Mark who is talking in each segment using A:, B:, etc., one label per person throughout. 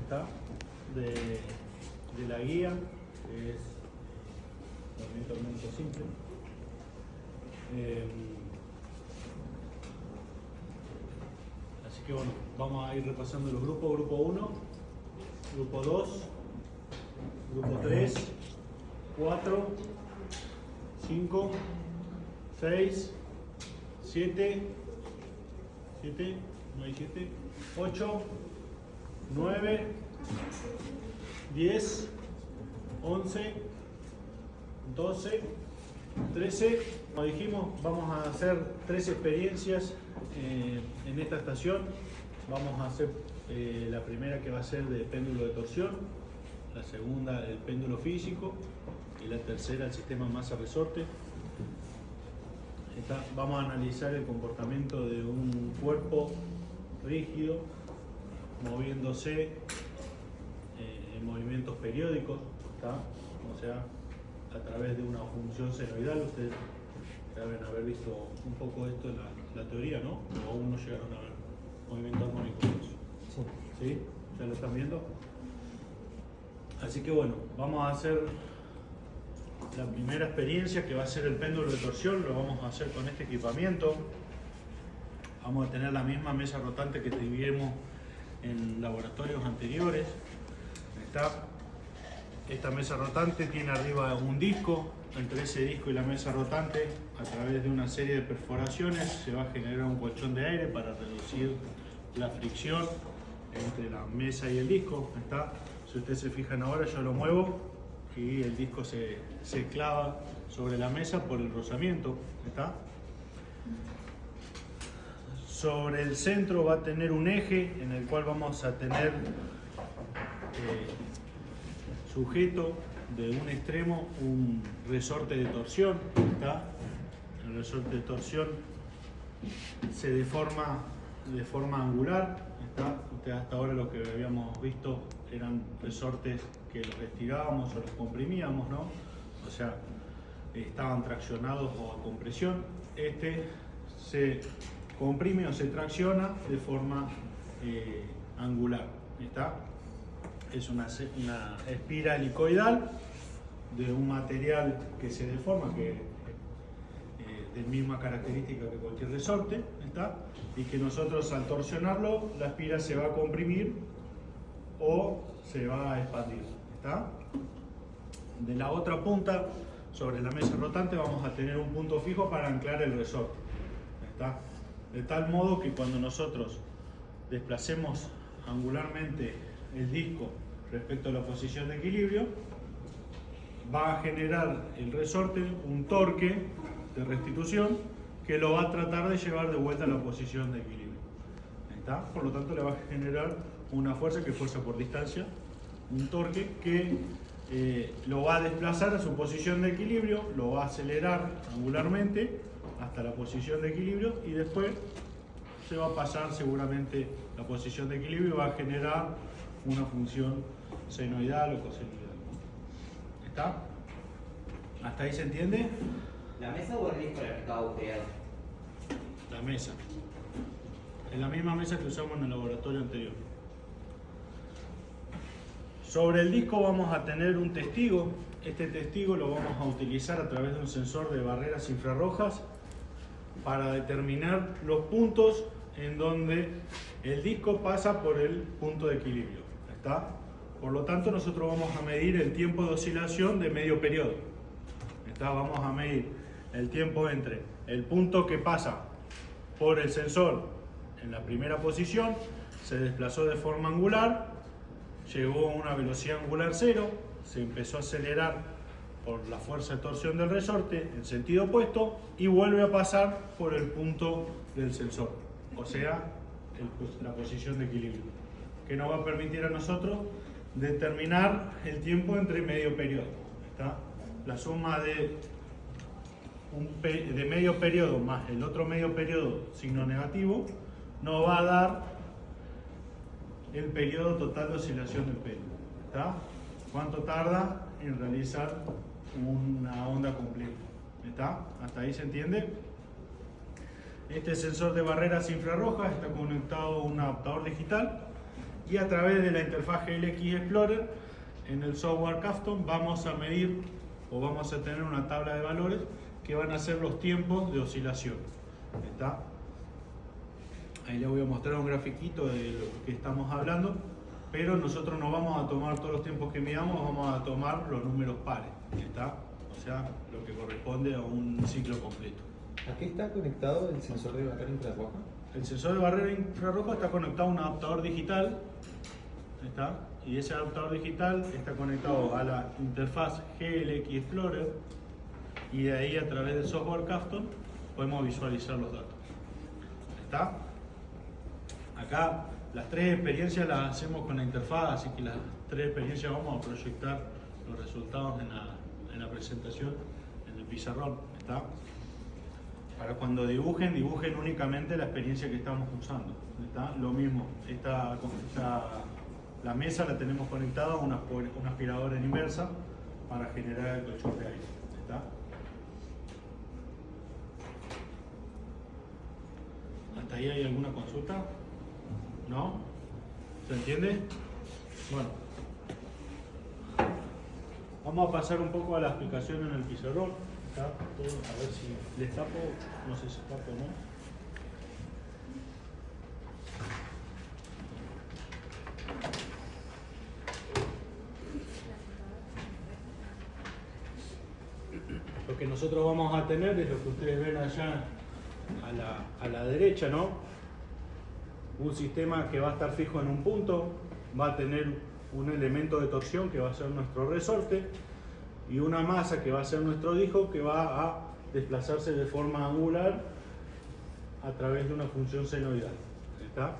A: ¿está? De la guía, que es movimiento simple. Así que bueno, vamos a ir repasando los grupos. Grupo 1, grupo 2, grupo 3, 4, 5, 6, 7, 8, 9, 10, 11, 12, 13. Como dijimos, vamos a hacer 3 experiencias en esta estación. Vamos a hacer la primera, que va a ser de péndulo de torsión, la segunda el péndulo físico y la tercera el sistema masa-resorte. Vamos a analizar el comportamiento de un cuerpo rígido moviéndose en movimientos periódicos, ¿está? O sea, a través de una función senoidal. Ustedes deben haber visto un poco esto en la teoría, ¿no? O aún no llegaron a ver movimiento armónico.
B: Sí.
A: ¿Sí? ¿Ya lo están viendo? Así que bueno, vamos a hacer la primera experiencia, que va a ser el péndulo de torsión. Lo vamos a hacer con este equipamiento. Vamos a tener la misma mesa rotante que tuvimos en laboratorios anteriores. Esta mesa rotante tiene arriba un disco. Entre ese disco y la mesa rotante, a través de una serie de perforaciones, se va a generar un colchón de aire para reducir la fricción entre la mesa y el disco. Si ustedes se fijan ahora, yo lo muevo y el disco se clava sobre la mesa por el rozamiento. Sobre el centro va a tener un eje en el cual vamos a tener sujeto de un extremo un resorte de torsión. El resorte de torsión se deforma de forma angular. Ustedes hasta ahora lo que habíamos visto eran resortes que los estirábamos o los comprimíamos, ¿no? O sea, estaban traccionados o a compresión. Este se comprime o se tracciona de forma angular. Es una espira helicoidal de un material que se deforma, que de misma característica que cualquier resorte, y que nosotros al torsionarlo, la espira se va a comprimir o se va a expandir. De la otra punta, sobre la mesa rotante, vamos a tener un punto fijo para anclar el resorte. De tal modo que cuando nosotros desplacemos angularmente el disco respecto a la posición de equilibrio, va a generar el resorte un torque de restitución que lo va a tratar de llevar de vuelta a la posición de equilibrio. Por lo tanto, le va a generar una fuerza, que es fuerza por distancia, un torque que lo va a desplazar a su posición de equilibrio, lo va a acelerar angularmente hasta la posición de equilibrio, y después se va a pasar seguramente la posición de equilibrio y va a generar una función senoidal o cosenoidal. ¿Hasta ahí se entiende?
C: ¿La mesa o el disco la que estaba usted?
A: La mesa. Es la misma mesa que usamos en el laboratorio anterior. Sobre el disco vamos a tener un testigo. Este testigo lo vamos a utilizar a través de un sensor de barreras infrarrojas para determinar los puntos en donde el disco pasa por el punto de equilibrio. Por lo tanto, nosotros vamos a medir el tiempo de oscilación de medio periodo. Vamos a medir el tiempo entre el punto que pasa por el sensor en la primera posición, se desplazó de forma angular, llegó a una velocidad angular 0, se empezó a acelerar por la fuerza de torsión del resorte en sentido opuesto y vuelve a pasar por el punto del sensor, o sea, la posición de equilibrio, que nos va a permitir a nosotros determinar el tiempo entre medio periodo. La suma de medio periodo más el otro medio periodo signo negativo nos va a dar el periodo total de oscilación del péndulo. ¿Cuánto tarda en realizar una onda completa? ¿Hasta ahí se entiende? Este sensor de barreras infrarrojas está conectado a un adaptador digital Y a través de la interfaz GLX Explorer, en el software custom, vamos a medir o vamos a tener una tabla de valores que van a ser los tiempos de oscilación. ¿Está? Ahí les voy a mostrar un grafiquito de lo que estamos hablando, pero nosotros no vamos a tomar todos los tiempos que midamos, vamos a tomar los números pares. ¿Está? O sea, lo que corresponde a un ciclo completo.
B: ¿A qué está conectado el sensor de barrera infrarroja?
A: El sensor de barrera infrarroja está conectado a un adaptador digital. ¿Está? Y ese adaptador digital está conectado a la interfaz GLX Explorer y de ahí a través del software custom podemos visualizar los datos. ¿Está? Acá las tres experiencias las hacemos con la interfaz, así que las tres experiencias vamos a proyectar los resultados en la presentación, en el pizarrón. ¿Está? Para cuando dibujen únicamente la experiencia que estamos usando. ¿Está? Lo mismo, la mesa la tenemos conectada a una aspiradora en inversa para generar el colchón de aire. ¿Está? ¿Hasta ahí hay alguna consulta? ¿No? ¿Se entiende? Bueno. Vamos a pasar un poco a la explicación en el pizarrón. ¿Está? A ver si les tapo, no sé si tapo o no. Lo que nosotros vamos a tener es lo que ustedes ven allá a la derecha, ¿no? Un sistema que va a estar fijo en un punto, va a tener un elemento de torsión que va a ser nuestro resorte y una masa que va a ser nuestro disco que va a desplazarse de forma angular a través de una función senoidal. ¿Está?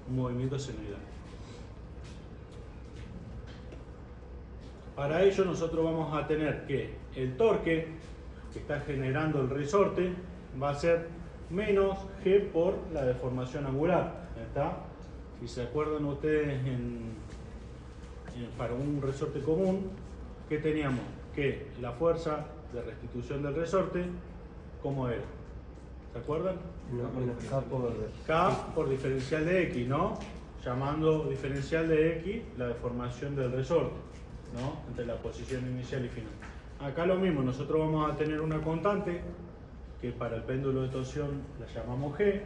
A: Un movimiento senoidal. Para ello nosotros vamos a tener que el torque que está generando el resorte va a ser menos G por la deformación angular. ¿Está? Si se acuerdan ustedes para un resorte común, ¿qué teníamos? Que la fuerza de restitución del resorte, ¿cómo era? ¿Se acuerdan?
D: Menos
A: K por diferencial de X, ¿no? Llamando diferencial de X la deformación del resorte, ¿no? Entre la posición inicial y final. Acá lo mismo, nosotros vamos a tener una constante que para el péndulo de torsión la llamamos G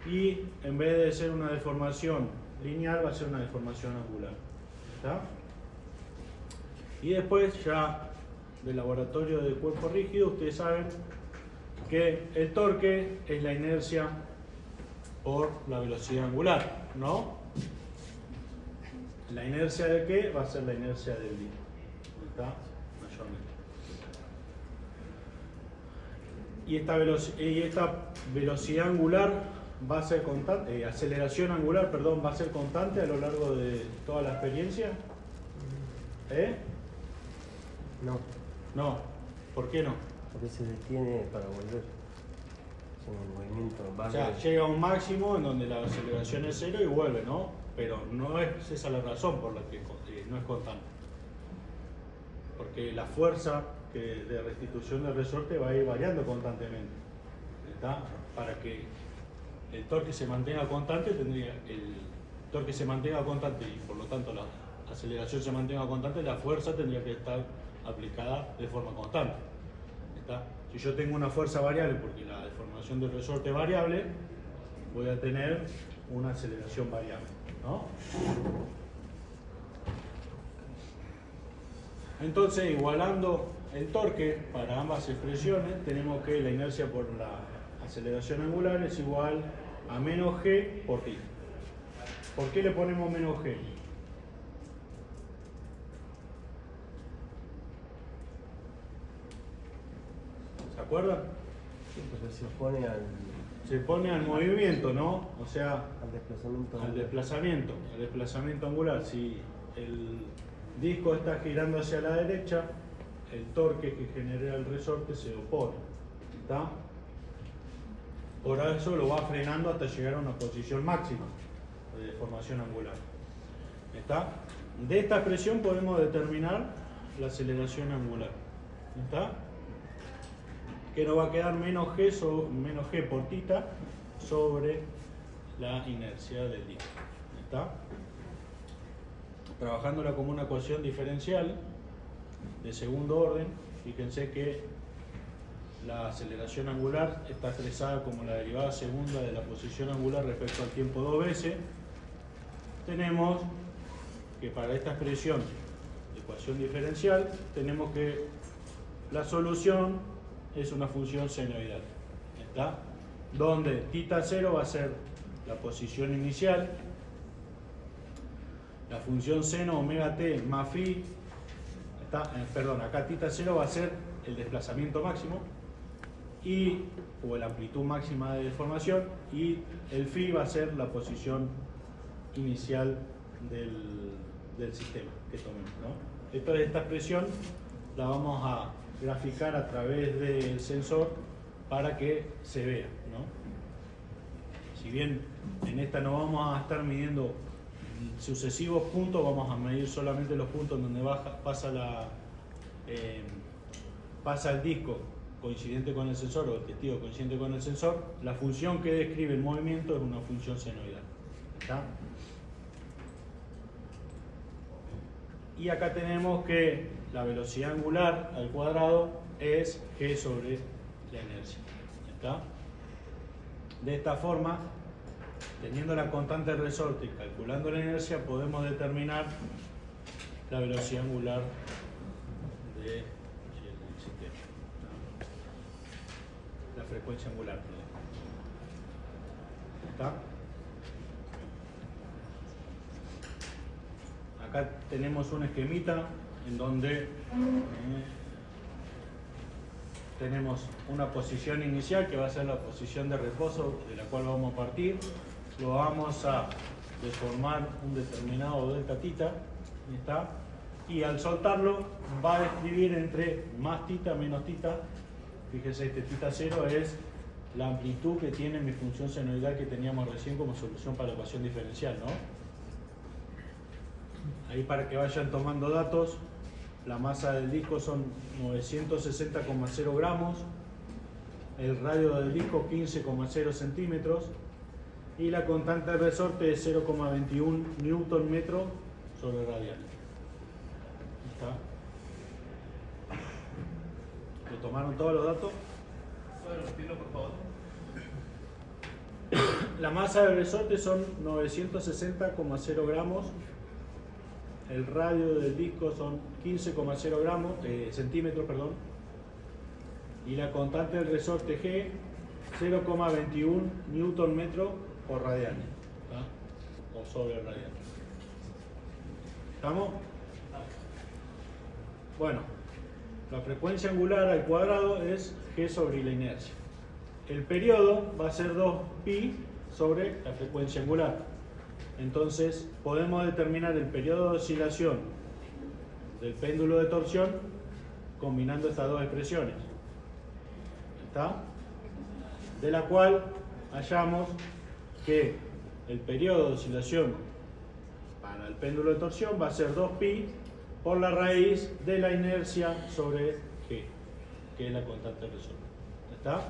A: y en vez de ser una deformación lineal va a ser una deformación angular. ¿Está? Y después ya del laboratorio de cuerpo rígido ustedes saben que el torque es la inercia por la velocidad angular, ¿no? ¿La inercia de qué? Va a ser la inercia del disco. ¿Está? Mayormente. Y esta velocidad angular va a ser constante, aceleración angular, perdón, va a ser constante a lo largo de toda la experiencia.
D: No,
A: No. ¿Por qué no?
D: porque se detiene para volver. Es un movimiento
A: O sea, llega a un máximo en donde la aceleración es cero y vuelve, ¿no? Pero no es esa la razón por la que no es constante. Porque la fuerza de restitución del resorte va a ir variando constantemente. ¿Está? Para que el torque se mantenga constante, el torque se mantenga constante y por lo tanto la aceleración se mantenga constante, la fuerza tendría que estar aplicada de forma constante. ¿Está? Si yo tengo una fuerza variable porque la deformación del resorte es variable, voy a tener una aceleración variable, ¿no? Entonces, igualando el torque para ambas expresiones, tenemos que la inercia por la aceleración angular es igual a menos G por ti. ¿Por qué le ponemos menos G? ¿Se acuerdan?
D: Sí, porque se opone al
A: movimiento, ¿no? O sea,
D: desplazamiento.
A: al desplazamiento angular. Si el disco está girando hacia la derecha, el torque que genera el resorte se opone. ¿Está? Por eso lo va frenando hasta llegar a una posición máxima de deformación angular. ¿Está? De esta expresión podemos determinar la aceleración angular. ¿Está? Que nos va a quedar menos G por tita sobre la inercia del disco. ¿Está? trabajándola como una ecuación diferencial de segundo orden. Fíjense que la aceleración angular está expresada como la derivada segunda de la posición angular respecto al tiempo 2 veces. Tenemos que para esta expresión de ecuación diferencial tenemos que la solución es una función senoidal, ¿está? Donde θ 0 va a ser la posición inicial, la función seno omega t más phi, acá θ 0 va a ser el desplazamiento máximo o la amplitud máxima de deformación, y el phi va a ser la posición inicial del sistema que tomemos, ¿no? Entonces esta expresión la vamos a graficar a través del sensor para que se vea, ¿no? Si bien en esta no vamos a estar midiendo sucesivos puntos, vamos a medir solamente los puntos donde pasa el disco coincidente con el sensor o el testigo coincidente con el sensor. La función que describe el movimiento es una función senoidal, ¿está? Y acá tenemos que la velocidad angular al cuadrado es g sobre la inercia, ¿está? De esta forma, teniendo la constante de resorte y calculando la inercia, podemos determinar la velocidad angular del sistema, ¿no? La frecuencia angular, ¿está? Acá tenemos un esquemita en donde tenemos una posición inicial que va a ser la posición de reposo de la cual vamos a partir. Lo vamos a deformar un determinado delta θ, ¿está? Y al soltarlo va a describir entre más θ menos θ. Fíjese, este θ 0 es la amplitud que tiene mi función senoidal que teníamos recién como solución para la ecuación diferencial, ¿no? Ahí para que vayan tomando datos, la masa del disco son 960,0 gramos, el radio del disco 15,0 centímetros y la constante de resorte es 0,21 newton metro sobre radial. ¿Está? ¿Le tomaron todos los datos?
E: ¿Puedo repetirlo, por favor?
A: La masa del resorte son 960,0 gramos. El radio del disco son 15,0 centímetros, perdón, y la constante del resorte G 0,21 newton metro por radian, ¿está? O sobre el radian. ¿Estamos? Bueno, la frecuencia angular al cuadrado es G sobre la inercia. El periodo va a ser 2pi sobre la frecuencia angular. Entonces podemos determinar el periodo de oscilación del péndulo de torsión combinando estas dos expresiones, ¿está? De la cual hallamos que el periodo de oscilación para el péndulo de torsión va a ser 2pi por la raíz de la inercia sobre g, que es la constante de resorte. ¿Está?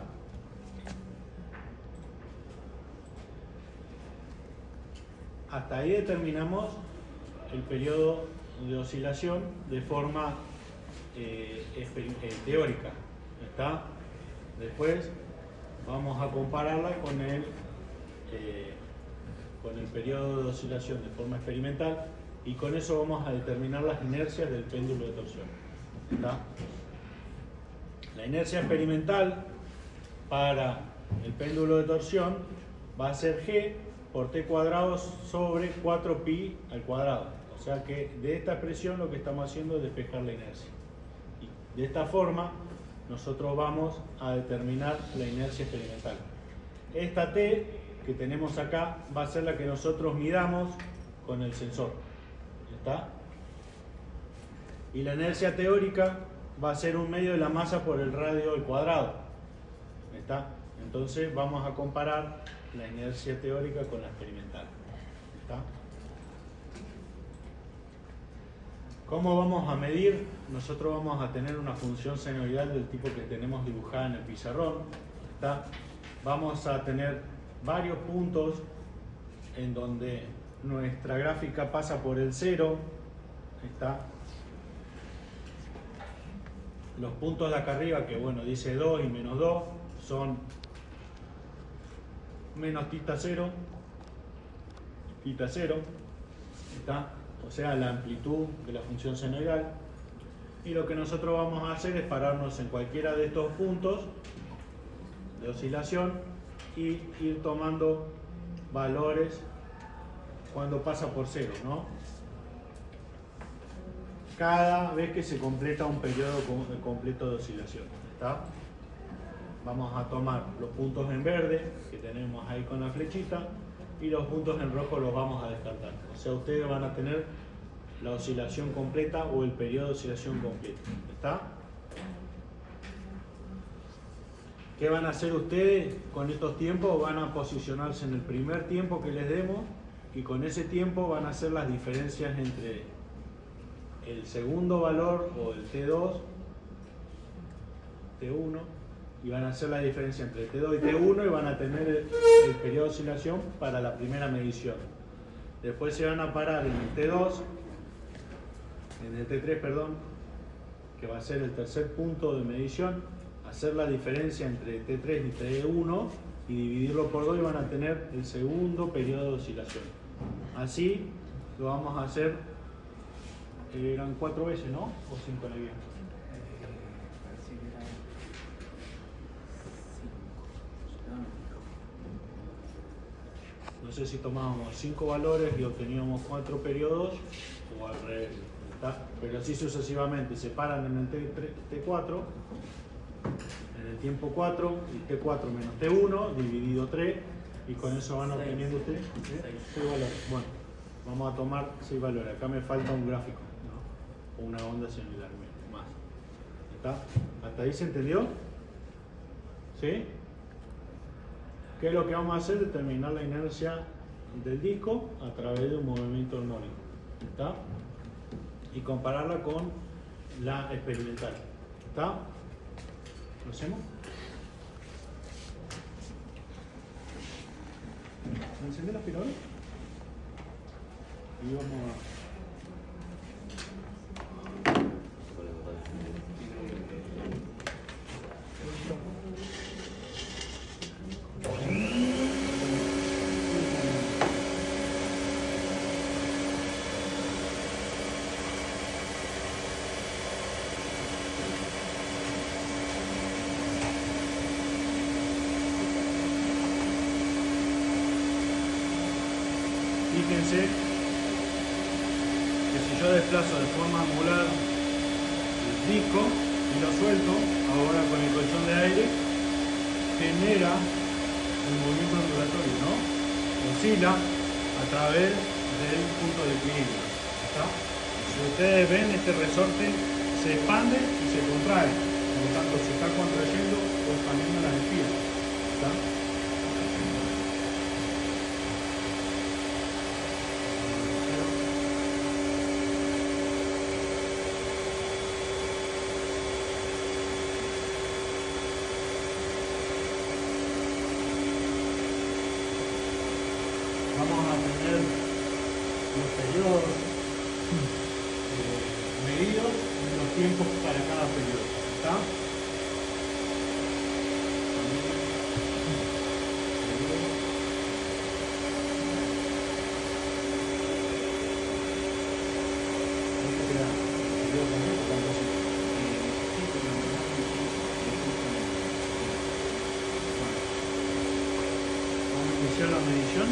A: Hasta ahí determinamos el periodo de oscilación de forma teórica. ¿Está? Después vamos a compararla con el periodo de oscilación de forma experimental y con eso vamos a determinar las inercias del péndulo de torsión. ¿Está? La inercia experimental para el péndulo de torsión va a ser g por t cuadrado sobre 4pi al cuadrado. O sea que de esta expresión lo que estamos haciendo es despejar la inercia. Y de esta forma nosotros vamos a determinar la inercia experimental. Esta t que tenemos acá va a ser la que nosotros midamos con el sensor. ¿Está? Y la inercia teórica va a ser un medio de la masa por el radio al cuadrado. ¿Está? Entonces vamos a comparar la inercia teórica con la experimental. ¿Está? ¿Cómo vamos a medir? Nosotros vamos a tener una función senoidal del tipo que tenemos dibujada en el pizarrón. ¿Está? Vamos a tener varios puntos en donde nuestra gráfica pasa por el 0. Ahí está. Los puntos de acá arriba, que bueno, dice 2 y menos 2, son menos θ 0, θ 0, ¿está? O sea, la amplitud de la función senoidal. Y lo que nosotros vamos a hacer es pararnos en cualquiera de estos puntos de oscilación y ir tomando valores cuando pasa por 0, ¿no? Cada vez que se completa un periodo completo de oscilación, ¿está? Vamos a tomar los puntos en verde que tenemos ahí con la flechita y los puntos en rojo los vamos a descartar. O sea, ustedes van a tener la oscilación completa o el periodo de oscilación completo, ¿está? ¿Qué van a hacer ustedes con estos tiempos? Van a posicionarse en el primer tiempo que les demos y con ese tiempo van a hacer las diferencias entre el segundo valor o el T2, T1, y van a hacer la diferencia entre T2 y T1 y van a tener el periodo de oscilación para la primera medición. Después se van a parar en el T2, en el T3, perdón, que va a ser el tercer punto de medición, hacer la diferencia entre T3 y T1 y dividirlo por 2 y van a tener el segundo periodo de oscilación. Así lo vamos a hacer, eran 4 veces, ¿no? ¿O 5 le bien? No sé si tomábamos 5 valores y obteníamos 4 periodos o al revés, ¿está? Pero así sucesivamente se paran en el T4, en el tiempo 4 y T4 menos T1 dividido 3 y con eso van obteniendo ustedes 6 valores. Bueno, vamos a tomar 6 valores. Acá me falta un gráfico, ¿no? O una onda senoidal más. ¿Está? ¿Hasta ahí se entendió? ¿Sí? ¿Qué es lo que vamos a hacer? Determinar la inercia del disco a través de un movimiento armónico, ¿está? Y compararla con la experimental, ¿está? ¿Lo hacemos? ¿Enciende la aspiradora? Y vamos a... Fíjense que si yo desplazo de forma angular el disco y lo suelto, ahora con el colchón de aire, genera un movimiento ondulatorio, ¿no? Oscila a través del punto de equilibrio, ¿está? Si ustedes ven, este resorte se expande y se contrae, por lo tanto se está contrayendo o expandiendo las espigas, ¿está? Vamos a tener los periodos medidos y los tiempos para cada periodo, ¿está? Vamos a iniciar la medición.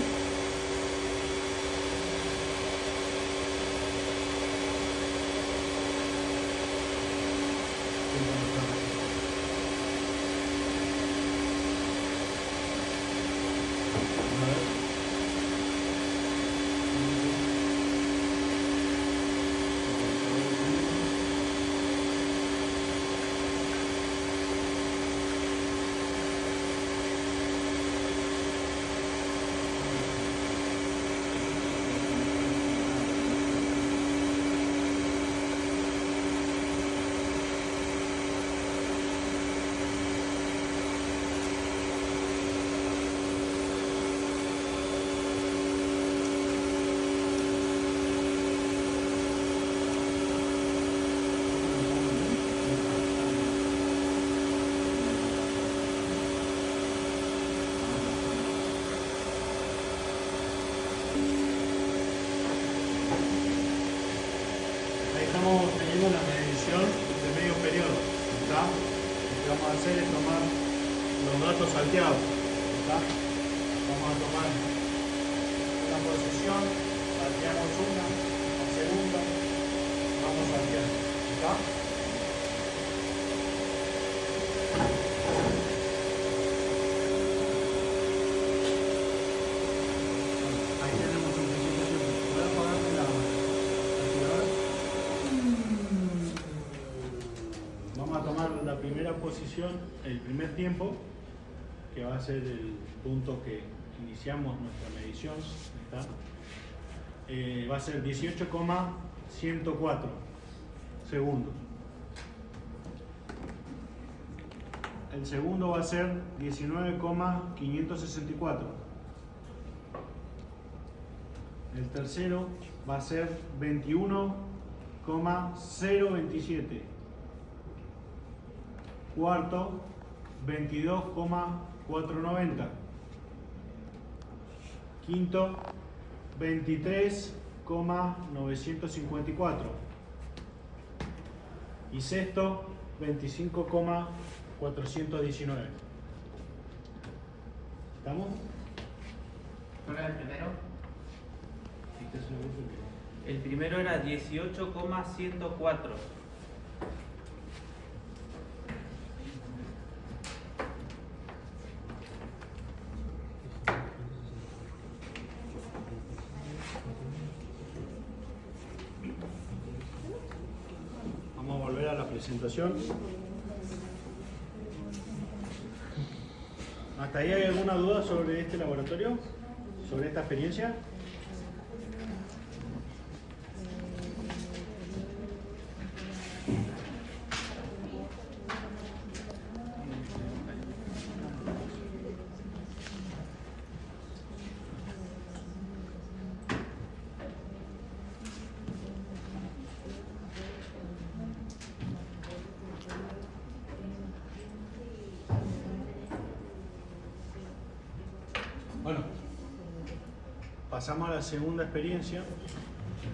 A: vamos a hacer es tomar los datos salteados. ¿Está? Vamos a tomar una posición, salteamos una, la segunda, vamos salteando. ¿Está? Ahí tenemos un principio. Voy a apagarme la activadora. Vamos a tomar la primera posición, el primer tiempo, que va a ser el punto que iniciamos nuestra medición. ¿Está? Va a ser 18,104 segundos. El segundo va a ser 19,564. El tercero va a ser 21,027. Cuarto, 22,490. Quinto, 23,954. Y sexto, 25,419. ¿Estamos?
C: ¿Cuál era el primero?
A: Este es el grupo que-
C: El primero era 18,104.
A: Vamos a volver a la presentación. ¿Hasta ahí hay alguna duda sobre este laboratorio? ¿Sobre esta experiencia? Bueno, pasamos a la segunda experiencia.